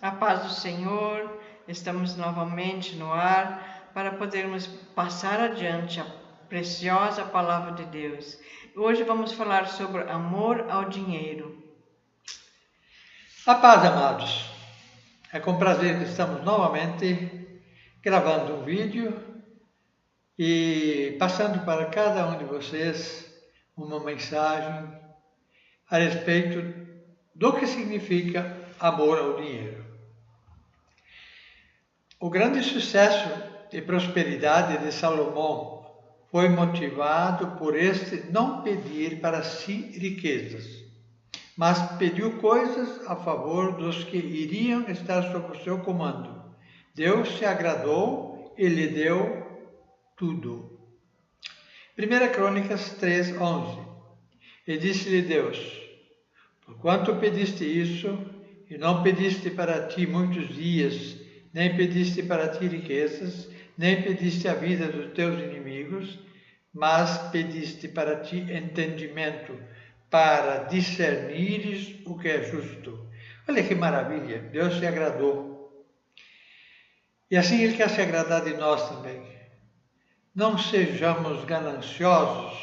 A paz do Senhor, estamos novamente no ar para podermos passar adiante a preciosa palavra de Deus. Hoje vamos falar sobre amor ao dinheiro. A paz, amados. É com prazer que estamos novamente gravando um vídeo e passando para cada um de vocês uma mensagem a respeito do que significa amor ao dinheiro. O grande sucesso e prosperidade de Salomão foi motivado por este não pedir para si riquezas, mas pediu coisas a favor dos que iriam estar sob o seu comando. Deus se agradou e lhe deu tudo. 1 Crônicas 3:11. E disse-lhe Deus: porquanto pediste isso, e não pediste para ti muitos dias, nem pediste para ti riquezas, nem pediste a vida dos teus inimigos, mas pediste para ti entendimento, para discernires o que é justo. Olha que maravilha, Deus se agradou. E assim Ele quer se agradar de nós também. Não sejamos gananciosos.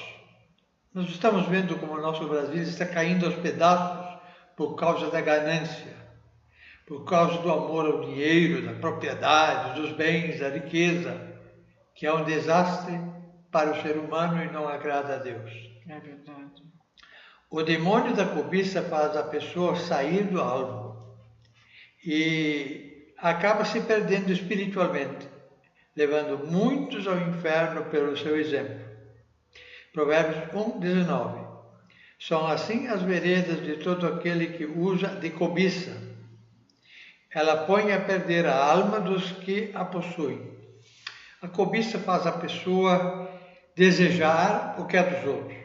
Nós estamos vendo como o nosso Brasil está caindo aos pedaços por causa da ganância, por causa do amor ao dinheiro, da propriedade, dos bens, da riqueza, que é um desastre para o ser humano e não agrada a Deus. É verdade. O demônio da cobiça faz a pessoa sair do alvo e acaba se perdendo espiritualmente, levando muitos ao inferno pelo seu exemplo. Provérbios 1:19. São assim as veredas de todo aquele que usa de cobiça. Ela põe a perder a alma dos que a possuem. A cobiça faz a pessoa desejar o que é dos outros.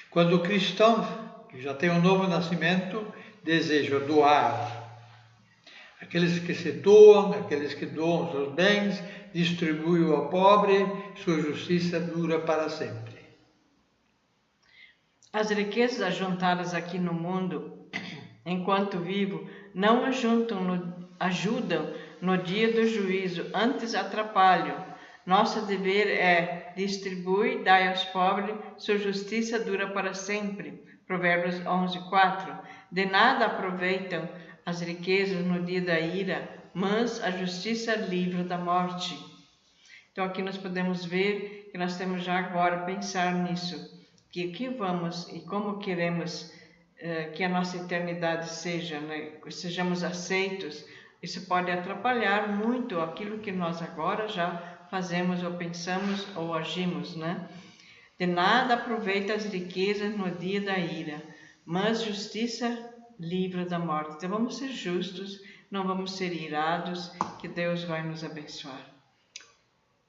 Quando o cristão, que já tem um novo nascimento, deseja doar, aqueles que se doam, aqueles que doam seus bens, distribuem ao pobre, sua justiça dura para sempre. As riquezas ajuntadas aqui no mundo, enquanto vivo, não ajudam no dia do juízo, antes atrapalham. Nosso dever é distribuir, dai aos pobres, sua justiça dura para sempre. Provérbios 11:4. De nada aproveitam as riquezas no dia da ira, mas a justiça livra da morte. Então aqui nós podemos ver que nós temos já agora pensar nisso, que o que vamos e como queremos que a nossa eternidade seja, né? Sejamos aceitos. Isso pode atrapalhar muito aquilo que nós agora já fazemos ou pensamos ou agimos, né? De nada aproveita as riquezas no dia da ira, mas justiça livra da morte. Então vamos ser justos, não vamos ser irados, que Deus vai nos abençoar.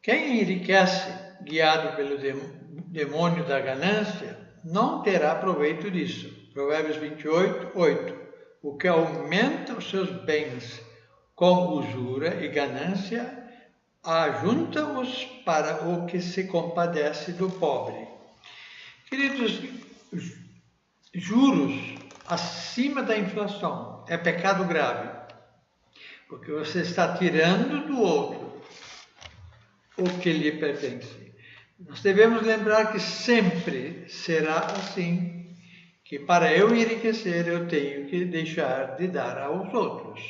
Quem enriquece, guiado pelo demônio da ganância, não terá proveito disso. Provérbios 28:8. O que aumenta os seus bens com usura e ganância, ajunta-os para o que se compadece do pobre. Queridos, juros acima da inflação é pecado grave, porque você está tirando do outro o que lhe pertence. Nós devemos lembrar que sempre será assim, que para eu enriquecer eu tenho que deixar de dar aos outros.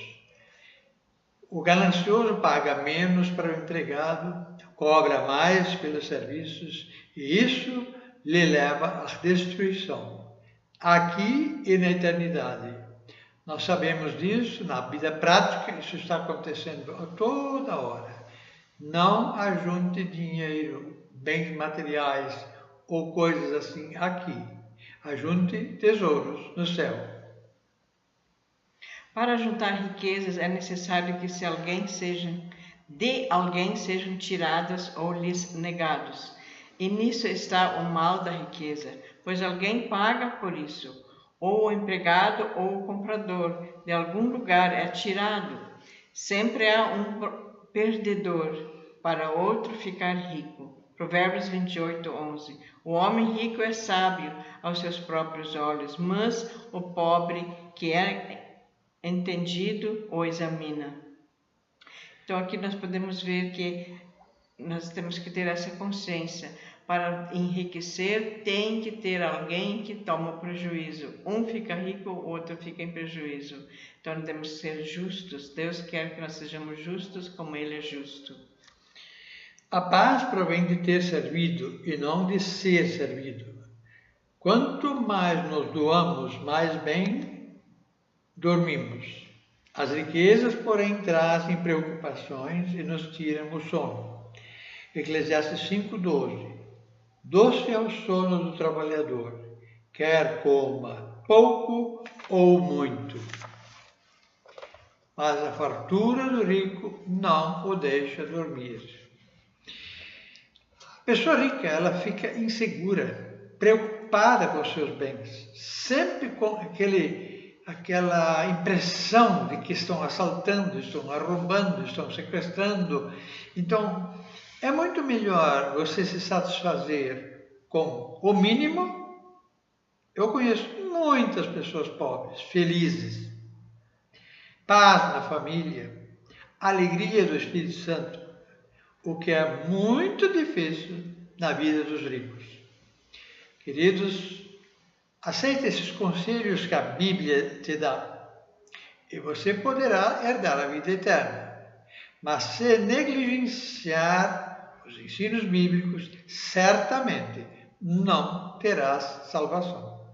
O ganancioso paga menos para o empregado, cobra mais pelos serviços e isso lhe leva à destruição, aqui e na eternidade. Nós sabemos disso, na vida prática, isso está acontecendo a toda hora. Não ajunte dinheiro, bens materiais ou coisas assim aqui. Ajunte tesouros no céu. Para juntar riquezas é necessário que de alguém sejam tiradas ou lhes negados. E nisso está o mal da riqueza, pois alguém paga por isso, ou o empregado ou o comprador de algum lugar é tirado. Sempre há um perdedor para outro ficar rico. Provérbios 28:11. O homem rico é sábio aos seus próprios olhos, mas o pobre que é entendido ou examina. Então aqui nós podemos ver que nós temos que ter essa consciência. Para enriquecer, tem que ter alguém que toma prejuízo. Um fica rico, o outro fica em prejuízo. Então temos que ser justos. Deus quer que nós sejamos justos como Ele é justo. A paz provém de ter servido e não de ser servido. Quanto mais nos doamos, mais bem dormimos. As riquezas, porém, trazem preocupações e nos tiram o sono. Eclesiastes 5:12. Doce é o sono do trabalhador, quer coma pouco ou muito. Mas a fartura do rico não o deixa dormir. A pessoa rica, ela fica insegura, preocupada com os seus bens, sempre com aquela impressão de que estão assaltando, estão arrombando, estão sequestrando. Então, é muito melhor você se satisfazer com o mínimo. Eu conheço muitas pessoas pobres, felizes, paz na família, alegria do Espírito Santo, o que é muito difícil na vida dos ricos. Queridos, aceite esses conselhos que a Bíblia te dá e você poderá herdar a vida eterna. Mas se negligenciar os ensinos bíblicos, certamente não terás salvação.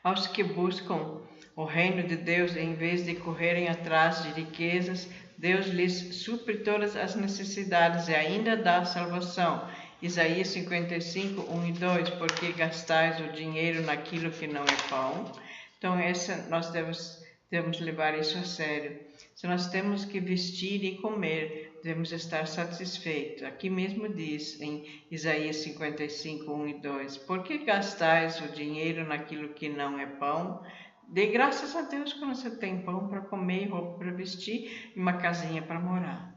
Aos que buscam o reino de Deus, em vez de correrem atrás de riquezas, Deus lhes supre todas as necessidades e ainda dá salvação. Isaías 55, 1 e 2, porque gastais o dinheiro naquilo que não é pão. Então, nós devemos levar isso a sério. Se nós temos que vestir e comer, devemos estar satisfeitos. Aqui mesmo diz em Isaías 55, 1 e 2, por que gastais o dinheiro naquilo que não é pão? Dê graças a Deus quando você tem pão para comer, roupa para vestir e uma casinha para morar.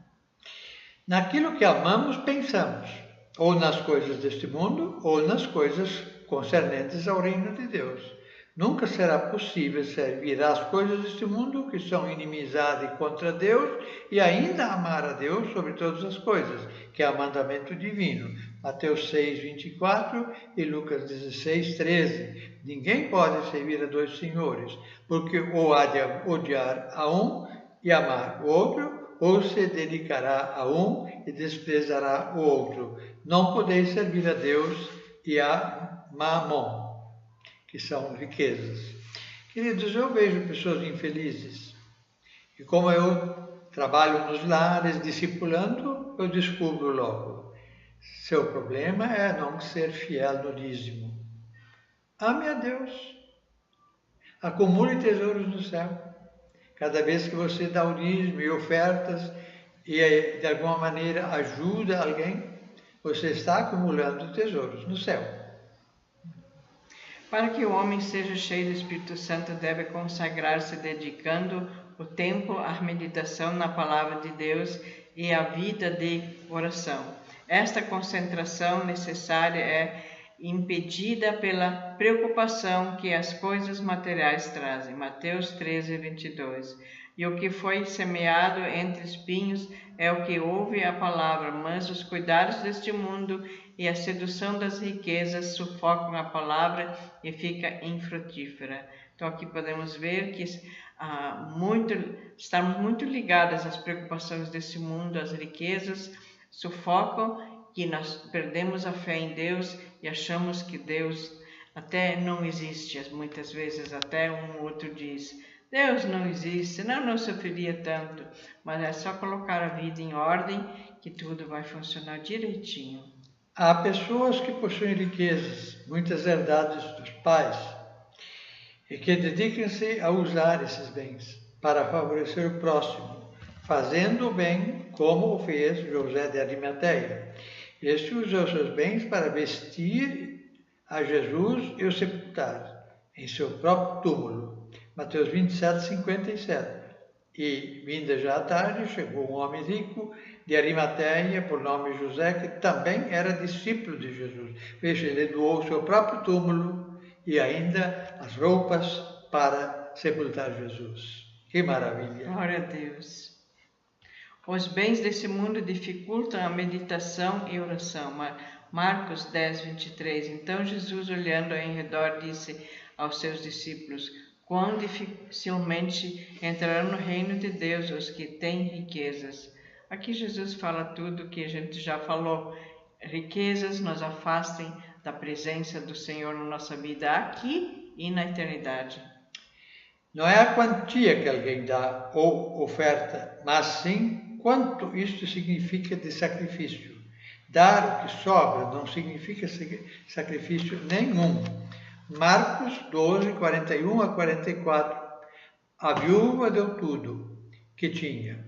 Naquilo que amamos, pensamos, ou nas coisas deste mundo, ou nas coisas concernentes ao reino de Deus. Nunca será possível servir às coisas deste mundo, que são inimizade contra Deus, e ainda amar a Deus sobre todas as coisas, que é o mandamento divino. Mateus 6, 24 e Lucas 16, 13. Ninguém pode servir a dois senhores, porque ou há de odiar a um e amar o outro, ou se dedicará a um e desprezará o outro. Não podeis servir a Deus e a Mamon, que são riquezas. Queridos, eu vejo pessoas infelizes. E como eu trabalho nos lares, discipulando, eu descubro logo. Seu problema é não ser fiel no dízimo. Ame a Deus. Acumule tesouros no céu. Cada vez que você dá o dízimo e ofertas e de alguma maneira ajuda alguém, você está acumulando tesouros no céu. Para que o homem seja cheio do Espírito Santo, deve consagrar-se dedicando o tempo à meditação na palavra de Deus e à vida de oração. Esta concentração necessária é impedida pela preocupação que as coisas materiais trazem. Mateus 13, 22. E o que foi semeado entre espinhos é o que ouve a palavra, mas os cuidados deste mundo e a sedução das riquezas sufocam a palavra e fica infrutífera. Então aqui podemos ver que estamos muito ligados às preocupações desse mundo, as riquezas sufocam, que nós perdemos a fé em Deus e achamos que Deus até não existe. Muitas vezes até um outro diz, Deus não existe, senão não sofreria tanto. Mas é só colocar a vida em ordem que tudo vai funcionar direitinho. Há pessoas que possuem riquezas, muitas herdades dos pais, e que dedicam-se a usar esses bens para favorecer o próximo, fazendo o bem como o fez José de Arimateia. Este usou seus bens para vestir a Jesus e o sepultar em seu próprio túmulo. Mateus 27, 57. E, vinda já a tarde, chegou um homem rico de Arimateia, por nome José, que também era discípulo de Jesus. Veja, ele doou o seu próprio túmulo e ainda as roupas para sepultar Jesus. Que maravilha! Glória a Deus. Os bens desse mundo dificultam a meditação e oração. Marcos 10, 23. Então Jesus, olhando em redor, disse aos seus discípulos: quão dificilmente entrarão no reino de Deus os que têm riquezas. Aqui Jesus fala tudo que a gente já falou. Riquezas nos afastem da presença do Senhor na nossa vida aqui e na eternidade. Não é a quantia que alguém dá ou oferta, mas sim quanto isto significa de sacrifício. Dar o que sobra não significa sacrifício nenhum. Marcos 12, 41 a 44. A viúva deu tudo que tinha.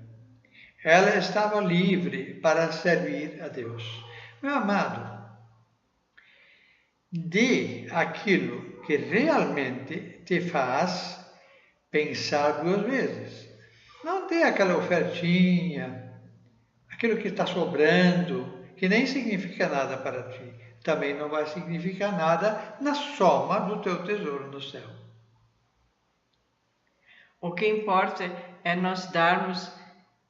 Ela estava livre para servir a Deus. Meu amado, dê aquilo que realmente te faz pensar duas vezes. Não dê aquela ofertinha, aquilo que está sobrando, que nem significa nada para ti. Também não vai significar nada na soma do teu tesouro no céu. O que importa é nós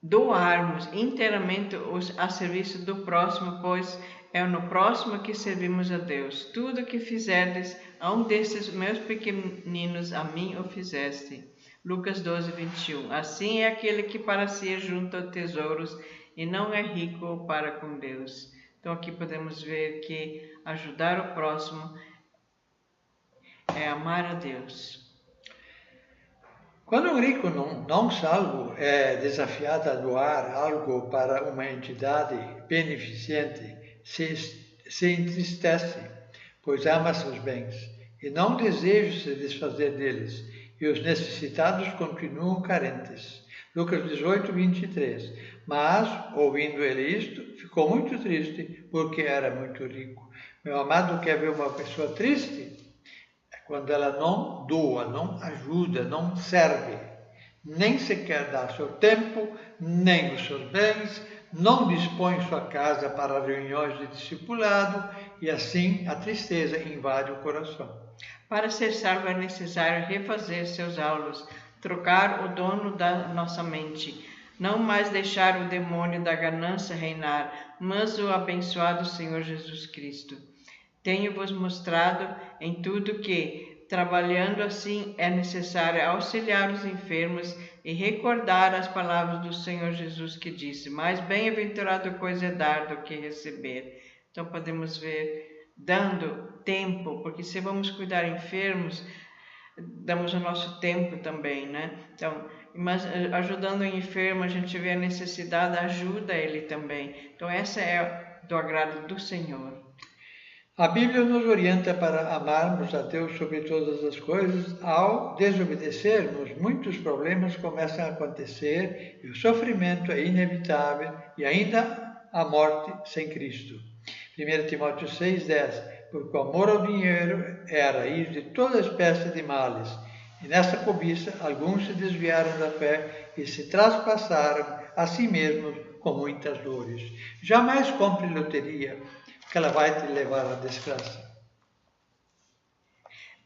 doarmos inteiramente a serviço do próximo, pois é no próximo que servimos a Deus. Tudo que fizerdes a um desses meus pequeninos, a mim o fizeste. Lucas 12, 21. Assim é aquele que para si junta tesouros e não é rico para com Deus. Então aqui podemos ver que ajudar o próximo é amar a Deus. Quando um rico não salvo é desafiado a doar algo para uma entidade beneficente, se entristece, pois ama seus bens, e não deseja se desfazer deles, e os necessitados continuam carentes. Lucas 18, 23. Mas, ouvindo ele isto, ficou muito triste, porque era muito rico. Meu amado, quer ver uma pessoa triste? Quando ela não doa, não ajuda, não serve, nem sequer dá seu tempo, nem os seus bens, não dispõe sua casa para reuniões de discipulado, e assim a tristeza invade o coração. Para ser salvo é necessário refazer seus aulos, trocar o dono da nossa mente, não mais deixar o demônio da ganância reinar, mas o abençoado Senhor Jesus Cristo. Tenho-vos mostrado em tudo que, trabalhando assim, é necessário auxiliar os enfermos e recordar as palavras do Senhor Jesus que disse: mais bem-aventurado coisa é dar do que receber. Então podemos ver, dando tempo, porque se vamos cuidar enfermos, damos o nosso tempo também, né? Então, mas ajudando o enfermo, a gente vê a necessidade, ajuda ele também. Então essa é do agrado do Senhor. A Bíblia nos orienta para amarmos a Deus sobre todas as coisas. Ao desobedecermos, muitos problemas começam a acontecer e o sofrimento é inevitável e ainda a morte sem Cristo. 1 Timóteo 6,10. Porque o amor ao dinheiro é a raiz de toda espécie de males. E nessa cobiça, alguns se desviaram da fé e se traspassaram a si mesmos com muitas dores. Jamais compre loteria, que ela vai te levar à desgraça.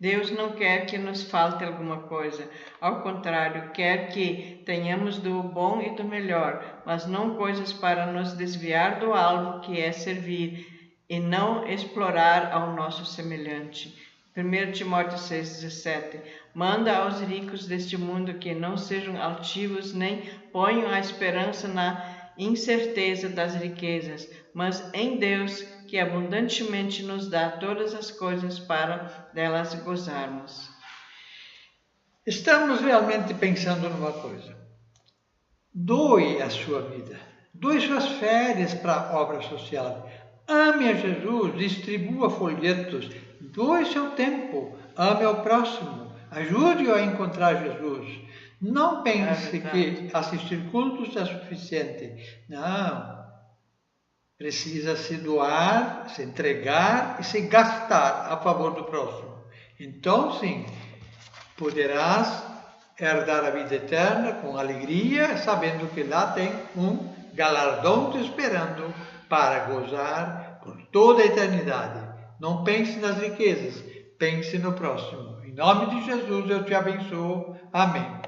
Deus não quer que nos falte alguma coisa. Ao contrário, quer que tenhamos do bom e do melhor, mas não coisas para nos desviar do alvo que é servir e não explorar ao nosso semelhante. 1 Timóteo 6,17. Manda aos ricos deste mundo que não sejam altivos nem ponham a esperança na incerteza das riquezas, mas em Deus, que abundantemente nos dá todas as coisas para delas gozarmos. Estamos realmente pensando numa coisa. Doe a sua vida. Doe suas férias para a obra social. Ame a Jesus, distribua folhetos. Doe seu tempo. Ame ao próximo. Ajude-o a encontrar Jesus. Não pense que assistir cultos é suficiente. Não. Precisa se doar, se entregar e se gastar a favor do próximo. Então, sim, poderás herdar a vida eterna com alegria, sabendo que lá tem um galardão te esperando para gozar por toda a eternidade. Não pense nas riquezas, pense no próximo. Em nome de Jesus eu te abençoo. Amém.